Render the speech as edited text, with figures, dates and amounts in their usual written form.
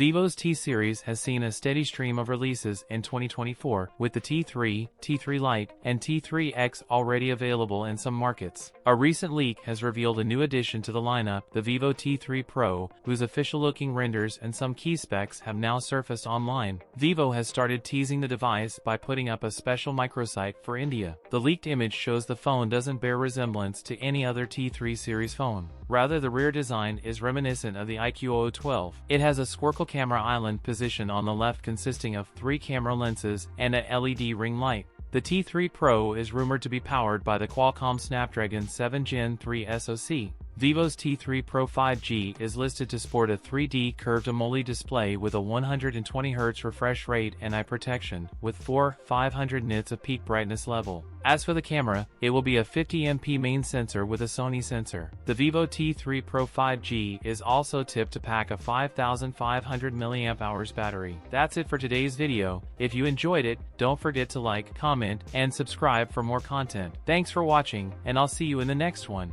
Vivo's T series has seen a steady stream of releases in 2024, with the T3, T3 Lite, and T3X already available in some markets. A recent leak has revealed a new addition to the lineup, the Vivo T3 Pro, whose official-looking renders and some key specs have now surfaced online. Vivo has started teasing the device by putting up a special microsite for India. The leaked image shows the phone doesn't bear resemblance to any other T3 series phone. Rather, the rear design is reminiscent of the iQOO 12. It has a squircle camera island position on the left consisting of 3 camera lenses and a LED ring light. The T3 Pro is rumored to be powered by the Qualcomm Snapdragon 7 Gen 3 SoC. Vivo's T3 Pro 5G is listed to sport a 3D curved AMOLED display with a 120Hz refresh rate and eye protection, with 500 nits of peak brightness level. As for the camera, it will be a 50MP main sensor with a Sony sensor. The Vivo T3 Pro 5G is also tipped to pack a 5500 mAh battery. That's it for today's video. If you enjoyed it, don't forget to like, comment, and subscribe for more content. Thanks for watching, and I'll see you in the next one.